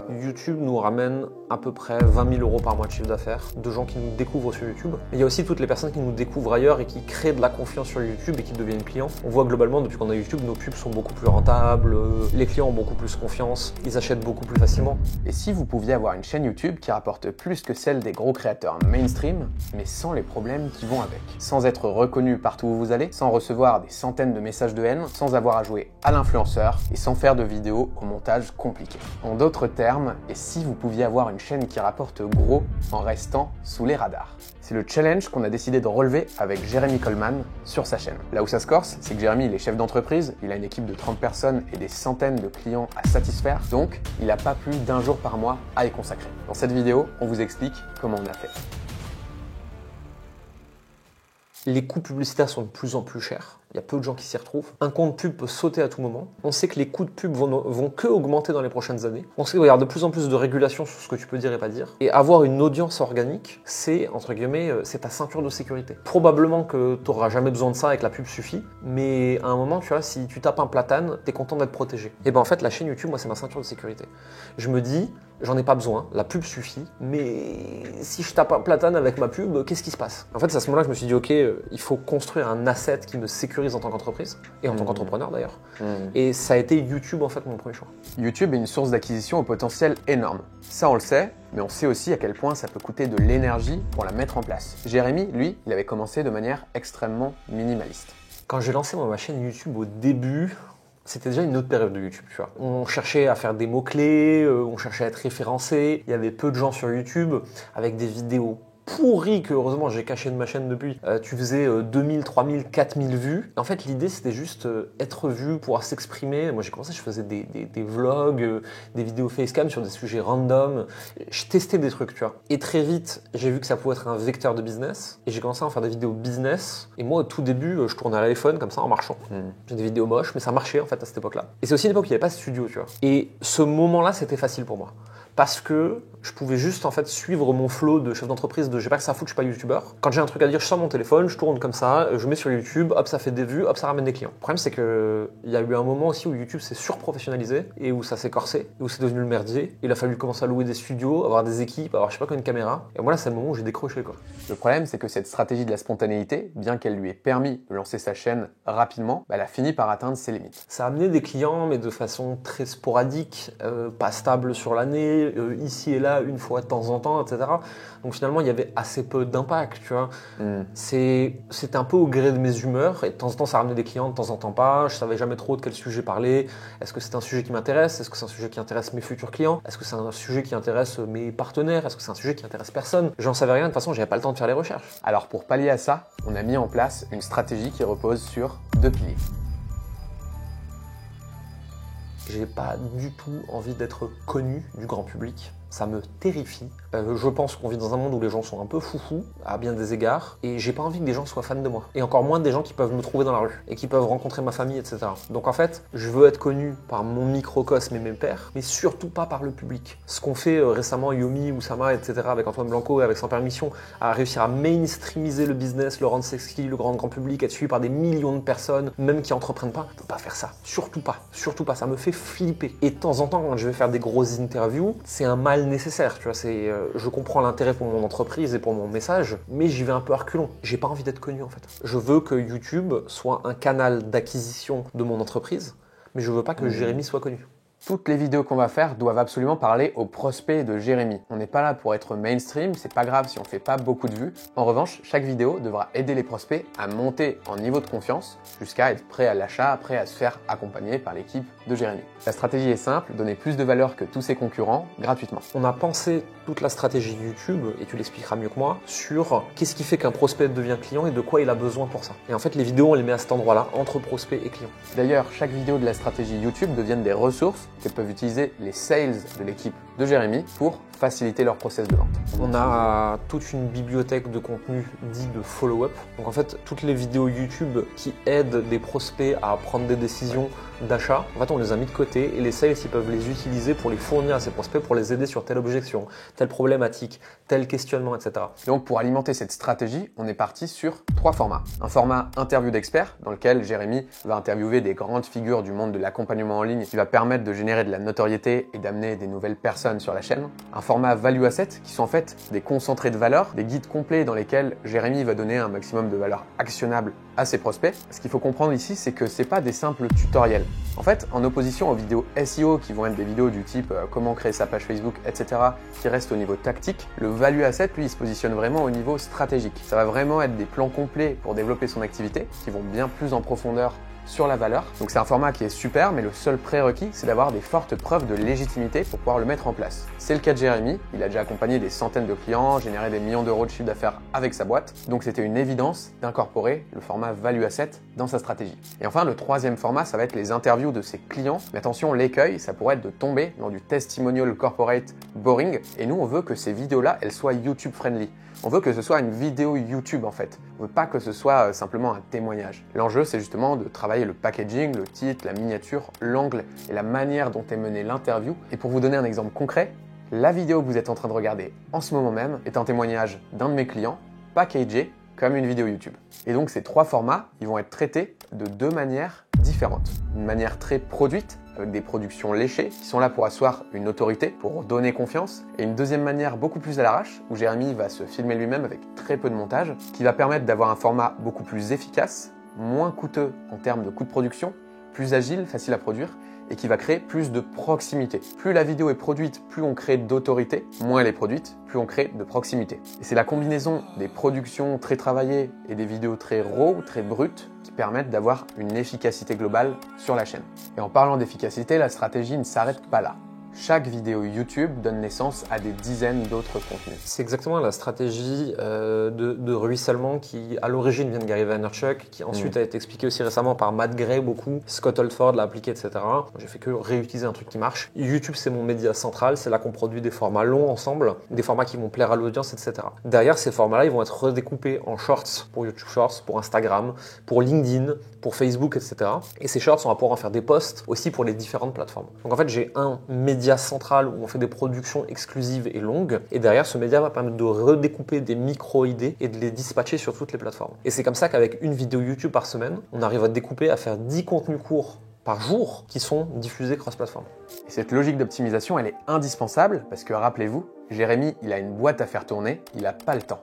YouTube nous ramène à peu près 20 000 € par mois de chiffre d'affaires, de gens qui nous découvrent sur YouTube. Mais il y a aussi toutes les personnes qui nous découvrent ailleurs et qui créent de la confiance sur YouTube et qui deviennent clients. On voit globalement, depuis qu'on a YouTube, nos pubs sont beaucoup plus rentables, les clients ont beaucoup plus confiance, ils achètent beaucoup plus facilement. Et si vous pouviez avoir une chaîne YouTube qui rapporte plus que celle des gros créateurs mainstream, mais sans les problèmes qui vont avec, sans être reconnu partout où vous allez, sans recevoir des centaines de messages de haine, sans avoir à jouer à l'influenceur et sans faire de vidéos au montage compliqué. En d'autres termes, et si vous pouviez avoir une chaîne qui rapporte gros en restant sous les radars? C'est le challenge qu'on a décidé de relever avec Jérémy Coleman sur sa chaîne. Là où ça se corse, c'est que Jérémy, il est chef d'entreprise, il a une équipe de 30 personnes et des centaines de clients à satisfaire, donc il n'a pas plus d'un jour par mois à y consacrer. Dans cette vidéo, on vous explique comment on a fait. Les coûts publicitaires sont de plus en plus chers. Il y a peu de gens qui s'y retrouvent. Un compte pub peut sauter à tout moment. On sait que les coûts de pub vont que augmenter dans les prochaines années. On sait qu'il va y avoir de plus en plus de régulation sur ce que tu peux dire et pas dire. Et avoir une audience organique, c'est, entre guillemets, c'est ta ceinture de sécurité. Probablement que tu n'auras jamais besoin de ça et que la pub suffit. Mais à un moment, tu vois, si tu tapes un platane, tu es content d'être protégé. Et ben en fait, la chaîne YouTube, moi, c'est ma ceinture de sécurité. Je me dis, j'en ai pas besoin, la pub suffit, mais si je tape un platane avec ma pub, qu'est-ce qui se passe? En fait, c'est à ce moment-là que je me suis dit, ok, il faut construire un asset qui me sécurise en tant qu'entreprise, et en tant qu'entrepreneur d'ailleurs. Et ça a été YouTube en fait mon premier choix. YouTube est une source d'acquisition au potentiel énorme. Ça on le sait, mais on sait aussi à quel point ça peut coûter de l'énergie pour la mettre en place. Jérémy, lui, il avait commencé de manière extrêmement minimaliste. Quand j'ai lancé ma chaîne YouTube au début, c'était déjà une autre période de YouTube, tu vois. On cherchait à faire des mots-clés, on cherchait à être référencé, il y avait peu de gens sur YouTube avec des vidéos pourri que heureusement j'ai caché de ma chaîne depuis. Tu faisais 2000, 3000, 4000 vues. En fait, l'idée c'était juste être vu, pouvoir s'exprimer. Moi j'ai commencé, je faisais des vlogs, des vidéos facecam sur des sujets random. Je testais des trucs, tu vois. Et très vite, j'ai vu que ça pouvait être un vecteur de business. Et j'ai commencé à en faire des vidéos business. Et moi au tout début, je tournais à l'iPhone comme ça en marchant. J'ai des vidéos moches, mais ça marchait en fait à cette époque-là. Et c'est aussi une époque où il n'y avait pas de studio, tu vois. Et ce moment-là, c'était facile pour moi. Parce que je pouvais juste en fait suivre mon flow de chef d'entreprise de j'ai pas que ça à foutre, je suis pas youtubeur. Quand j'ai un truc à dire, je sors mon téléphone, je tourne comme ça, je mets sur YouTube, hop ça fait des vues, hop ça ramène des clients. Le problème c'est que il y a eu un moment aussi où YouTube s'est surprofessionnalisé et où ça s'est corsé, et où c'est devenu le merdier. Il a fallu commencer à louer des studios, avoir des équipes, avoir je sais pas quoi une caméra. Et moi là c'est le moment où j'ai décroché quoi. Le problème c'est que cette stratégie de la spontanéité, bien qu'elle lui ait permis de lancer sa chaîne rapidement, elle a fini par atteindre ses limites. Ça a amené des clients mais de façon très sporadique, pas stable sur l'année, ici et là une fois de temps en temps, etc. Donc finalement il y avait assez peu d'impact, tu vois. C'était un peu au gré de mes humeurs et de temps en temps ça ramenait des clients, de temps en temps pas. Je savais jamais trop de quel sujet parler. Est-ce que c'est un sujet qui m'intéresse? Est-ce que c'est un sujet qui intéresse mes futurs clients? Est-ce que c'est un sujet qui intéresse mes partenaires? Est-ce que c'est un sujet qui intéresse personne? J'en savais rien, de toute façon j'avais pas le temps de faire les recherches. Alors pour pallier à ça, on a mis en place une stratégie qui repose sur 2 piliers. J'ai pas du tout envie d'être connu du grand public. Ça me terrifie. Je pense qu'on vit dans un monde où les gens sont un peu foufous, à bien des égards, et j'ai pas envie que des gens soient fans de moi. Et encore moins des gens qui peuvent me trouver dans la rue, et qui peuvent rencontrer ma famille, etc. Donc en fait, je veux être connu par mon microcosme et mes pairs, mais surtout pas par le public. Ce qu'on fait récemment, Yomi, Oussama, etc., avec Antoine Blanco et avec Sans Permission, à réussir à mainstreamiser le business, le rendre sexy, le grand public, être suivi par des millions de personnes, même qui entreprennent pas, je peux pas faire ça. Surtout pas, ça me fait flipper. Et de temps en temps, quand je vais faire des grosses interviews, c'est un mal nécessaire, tu vois, je comprends l'intérêt pour mon entreprise et pour mon message, mais j'y vais un peu à reculons. J'ai pas envie d'être connu en fait. Je veux que YouTube soit un canal d'acquisition de mon entreprise, mais je veux pas que Jérémy soit connu. Toutes les vidéos qu'on va faire doivent absolument parler aux prospects de Jérémy. On n'est pas là pour être mainstream, c'est pas grave si on fait pas beaucoup de vues. En revanche, chaque vidéo devra aider les prospects à monter en niveau de confiance jusqu'à être prêt à l'achat, prêt à se faire accompagner par l'équipe de Jérémy. La stratégie est simple, donner plus de valeur que tous ses concurrents gratuitement. On a pensé toute la stratégie YouTube, et tu l'expliqueras mieux que moi, sur qu'est-ce qui fait qu'un prospect devient client et de quoi il a besoin pour ça. Et en fait, les vidéos, on les met à cet endroit-là, entre prospect et client. D'ailleurs, chaque vidéo de la stratégie YouTube deviennent des ressources que peuvent utiliser les sales de l'équipe de Jérémy pour faciliter leur process de vente. On a toute une bibliothèque de contenu dit de follow-up. Donc en fait, toutes les vidéos YouTube qui aident des prospects à prendre des décisions d'achat, en fait on les a mis de côté et les sales ils peuvent les utiliser pour les fournir à ces prospects, pour les aider sur telle objection, telle problématique, tel questionnement, etc. Donc pour alimenter cette stratégie, on est parti sur 3 formats. Un format interview d'experts dans lequel Jérémy va interviewer des grandes figures du monde de l'accompagnement en ligne qui va permettre de générer de la notoriété et d'amener des nouvelles personnes personnes sur la chaîne, un format value asset qui sont en fait des concentrés de valeur, des guides complets dans lesquels Jérémy va donner un maximum de valeur actionnable à ses prospects. Ce qu'il faut comprendre ici, c'est que c'est pas des simples tutoriels. En fait, en opposition aux vidéos SEO qui vont être des vidéos du type comment créer sa page Facebook, etc., qui restent au niveau tactique, le value asset, lui, il se positionne vraiment au niveau stratégique. Ça va vraiment être des plans complets pour développer son activité, qui vont bien plus en profondeur sur la valeur. Donc c'est un format qui est super, mais le seul prérequis, c'est d'avoir des fortes preuves de légitimité pour pouvoir le mettre en place. C'est le cas de Jérémy, il a déjà accompagné des centaines de clients, généré des millions d'euros de chiffre d'affaires avec sa boîte, donc c'était une évidence d'incorporer le format value asset dans sa stratégie. Et enfin, le troisième format, ça va être les interviews de ses clients. Mais attention, l'écueil, ça pourrait être de tomber dans du testimonial corporate boring, et nous, on veut que ces vidéos-là, elles soient YouTube friendly. On veut que ce soit une vidéo YouTube en fait. On veut pas que ce soit simplement un témoignage. L'enjeu, c'est justement de travailler le packaging, le titre, la miniature, l'angle et la manière dont est menée l'interview. Et pour vous donner un exemple concret, la vidéo que vous êtes en train de regarder en ce moment même est un témoignage d'un de mes clients, packagé comme une vidéo YouTube. Et donc ces trois formats, ils vont être traités de deux manières différentes. Une manière très produite, avec des productions léchées, qui sont là pour asseoir une autorité, pour donner confiance, et une deuxième manière beaucoup plus à l'arrache, où Jérémy va se filmer lui-même avec très peu de montage, qui va permettre d'avoir un format beaucoup plus efficace, moins coûteux en termes de coût de production, plus agile, facile à produire, et qui va créer plus de proximité. Plus la vidéo est produite, plus on crée d'autorité, moins elle est produite, plus on crée de proximité. Et c'est la combinaison des productions très travaillées et des vidéos très raw, très brutes, qui permettent d'avoir une efficacité globale sur la chaîne. Et en parlant d'efficacité, la stratégie ne s'arrête pas là. Chaque vidéo YouTube donne naissance à des dizaines d'autres contenus. C'est exactement la stratégie de ruissellement qui, à l'origine, vient de Gary Vaynerchuk, qui ensuite a été expliquée aussi récemment par Matt Gray beaucoup. Scott Oldford l'a appliqué, etc. J'ai fait que réutiliser un truc qui marche. YouTube, c'est mon média central. C'est là qu'on produit des formats longs ensemble, des formats qui vont plaire à l'audience, etc. Derrière, ces formats-là, ils vont être redécoupés en shorts pour YouTube Shorts, pour Instagram, pour LinkedIn, pour Facebook, etc. Et ces shorts, on va pouvoir en faire des posts aussi pour les différentes plateformes. Donc en fait, j'ai un média central où on fait des productions exclusives et longues, et derrière ce média va permettre de redécouper des micro-idées et de les dispatcher sur toutes les plateformes. Et c'est comme ça qu'avec une vidéo YouTube par semaine, on arrive à découper, à faire 10 contenus courts par jour qui sont diffusés cross-plateforme. Et cette logique d'optimisation, elle est indispensable parce que rappelez-vous, Jérémy, il a une boîte à faire tourner, il n'a pas le temps.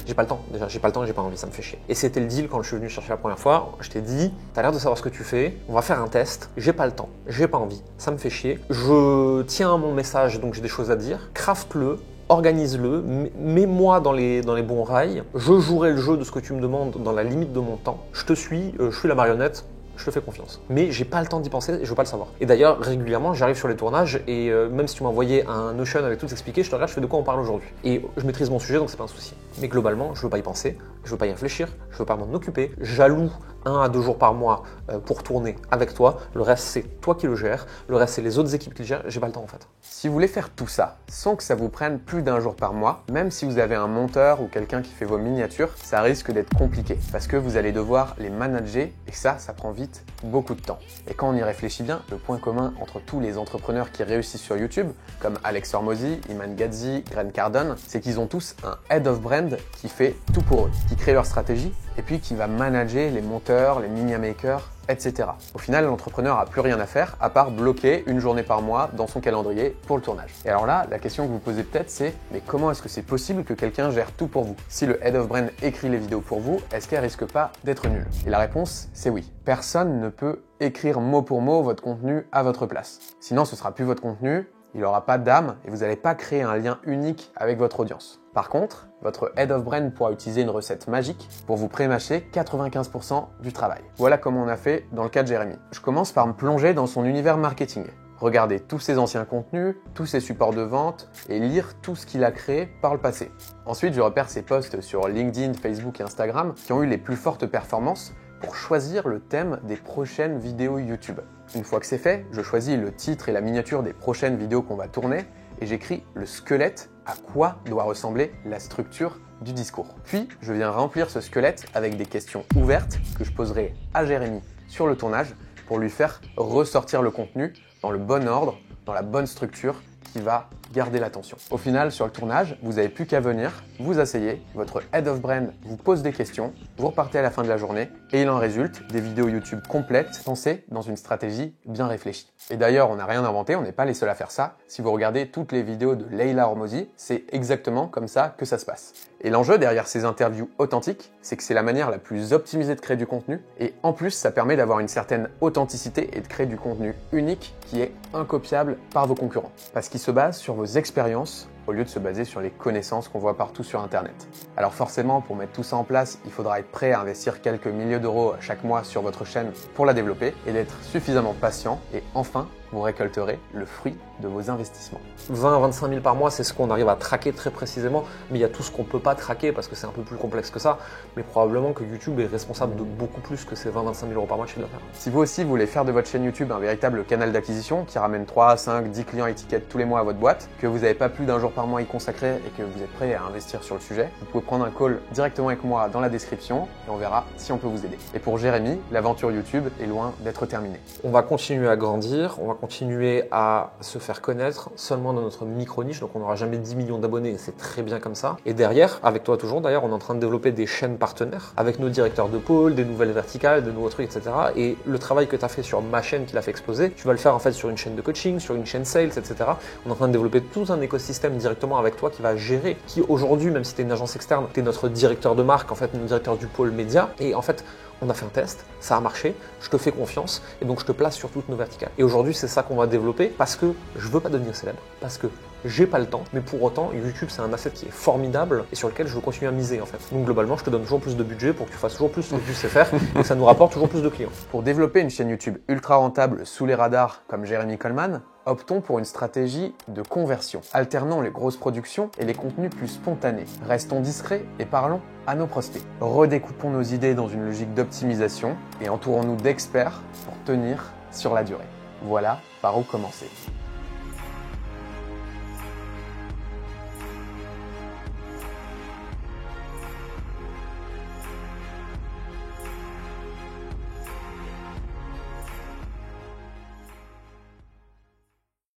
J'ai pas le temps, déjà, j'ai pas le temps et j'ai pas envie, ça me fait chier. Et c'était le deal quand je suis venu chercher la première fois. Je t'ai dit, t'as l'air de savoir ce que tu fais, on va faire un test. J'ai pas le temps, j'ai pas envie, ça me fait chier. Je tiens à mon message, donc j'ai des choses à dire. Craft-le, organise-le, mets-moi dans les bons rails. Je jouerai le jeu de ce que tu me demandes dans la limite de mon temps. Je te suis, je suis la marionnette. Je te fais confiance. Mais j'ai pas le temps d'y penser et je veux pas le savoir. Et d'ailleurs, régulièrement, j'arrive sur les tournages et même si tu m'as envoyé un Notion avec tout expliqué, je te regarde, je fais de quoi on parle aujourd'hui. Et je maîtrise mon sujet, donc c'est pas un souci. Mais globalement, je veux pas y penser, je veux pas y réfléchir, je veux pas m'en occuper. J'alloue 1 à 2 jours par mois pour tourner avec toi. Le reste, c'est toi qui le gères. Le reste, c'est les autres équipes qui le gèrent. J'ai pas le temps en fait. Si vous voulez faire tout ça sans que ça vous prenne plus d'1 jour par mois, même si vous avez un monteur ou quelqu'un qui fait vos miniatures, ça risque d'être compliqué parce que vous allez devoir les manager et ça prend vite beaucoup de temps. Et quand on y réfléchit bien, le point commun entre tous les entrepreneurs qui réussissent sur YouTube, comme Alex Hormozy, Iman Gadzhi, Grant Cardone, c'est qu'ils ont tous un head of brand qui fait tout pour eux, qui crée leur stratégie et puis qui va manager les monteurs, les media makers, etc. Au final, l'entrepreneur n'a plus rien à faire à part bloquer une journée par mois dans son calendrier pour le tournage. Et alors là, la question que vous vous posez peut-être, c'est mais comment est-ce que c'est possible que quelqu'un gère tout pour vous? Si le head of brand écrit les vidéos pour vous, est-ce qu'elle risque pas d'être nulle? Et la réponse, c'est oui. Personne ne peut écrire mot pour mot votre contenu à votre place. Sinon, ce sera plus votre contenu, il n'aura pas d'âme et vous n'allez pas créer un lien unique avec votre audience. Par contre, votre Head of Brand pourra utiliser une recette magique pour vous pré-mâcher 95% du travail. Voilà comment on a fait dans le cas de Jérémy. Je commence par me plonger dans son univers marketing. Regarder tous ses anciens contenus, tous ses supports de vente et lire tout ce qu'il a créé par le passé. Ensuite, je repère ses posts sur LinkedIn, Facebook et Instagram qui ont eu les plus fortes performances pour choisir le thème des prochaines vidéos YouTube. Une fois que c'est fait, je choisis le titre et la miniature des prochaines vidéos qu'on va tourner et j'écris le squelette à quoi doit ressembler la structure du discours. Puis, je viens remplir ce squelette avec des questions ouvertes que je poserai à Jérémy sur le tournage pour lui faire ressortir le contenu dans le bon ordre, dans la bonne structure qui va garder l'attention. Au final, sur le tournage, vous n'avez plus qu'à venir, vous asseyez, votre Head of Brand vous pose des questions, vous repartez à la fin de la journée et il en résulte des vidéos YouTube complètes pensées dans une stratégie bien réfléchie. Et d'ailleurs, on n'a rien inventé, on n'est pas les seuls à faire ça. Si vous regardez toutes les vidéos de Leila Hormozi, c'est exactement comme ça que ça se passe. Et l'enjeu derrière ces interviews authentiques, c'est que c'est la manière la plus optimisée de créer du contenu. Et en plus, ça permet d'avoir une certaine authenticité et de créer du contenu unique qui est incopiable par vos concurrents. Parce qu'il se base sur vos expériences au lieu de se baser sur les connaissances qu'on voit partout sur Internet. Alors forcément, pour mettre tout ça en place, il faudra être prêt à investir quelques milliers d'euros chaque mois sur votre chaîne pour la développer et d'être suffisamment patient et enfin, vous récolterez le fruit de vos investissements. 20 à 25 000 par mois, c'est ce qu'on arrive à traquer très précisément, mais il y a tout ce qu'on ne peut pas traquer parce que c'est un peu plus complexe que ça, mais probablement que YouTube est responsable de beaucoup plus que ces 20 à 25 000 euros par mois de chiffre d'affaires. Si vous aussi voulez faire de votre chaîne YouTube un véritable canal d'acquisition qui ramène 3, 5, 10 clients étiquettes tous les mois à votre boîte, que vous n'avez pas plus d'un jour par mois à y consacrer et que vous êtes prêt à investir sur le sujet, vous pouvez prendre un call directement avec moi dans la description et on verra si on peut vous aider. Et pour Jérémy, l'aventure YouTube est loin d'être terminée. On va continuer à grandir, on va continuer à se faire connaître seulement dans notre micro-niche, donc on n'aura jamais 10 millions d'abonnés et c'est très bien comme ça. Et derrière, avec toi toujours d'ailleurs, on est en train de développer des chaînes partenaires avec nos directeurs de pôle, des nouvelles verticales, de nouveaux trucs, etc. Et le travail que tu as fait sur ma chaîne qui l'a fait exploser, tu vas le faire en fait sur une chaîne de coaching, sur une chaîne sales, etc. On est en train de développer tout un écosystème directement avec toi qui va gérer, qui aujourd'hui, même si tu es une agence externe, tu es notre directeur de marque, en fait, notre directeur du pôle média. Et en fait, on a fait un test, ça a marché, je te fais confiance et donc je te place sur toutes nos verticales. Et aujourd'hui, c'est ça qu'on va développer parce que je veux pas devenir célèbre, parce que j'ai pas le temps, mais pour autant, YouTube, c'est un asset qui est formidable et sur lequel je veux continuer à miser en fait. Donc globalement, je te donne toujours plus de budget pour que tu fasses toujours plus ce que tu sais faire et que ça nous rapporte toujours plus de clients. Pour développer une chaîne YouTube ultra rentable sous les radars comme Jérémy Coleman, optons pour une stratégie de conversion, alternant les grosses productions et les contenus plus spontanés. Restons discrets et parlons à nos prospects. Redécoupons nos idées dans une logique d'optimisation et entourons-nous d'experts pour tenir sur la durée. Voilà par où commencer.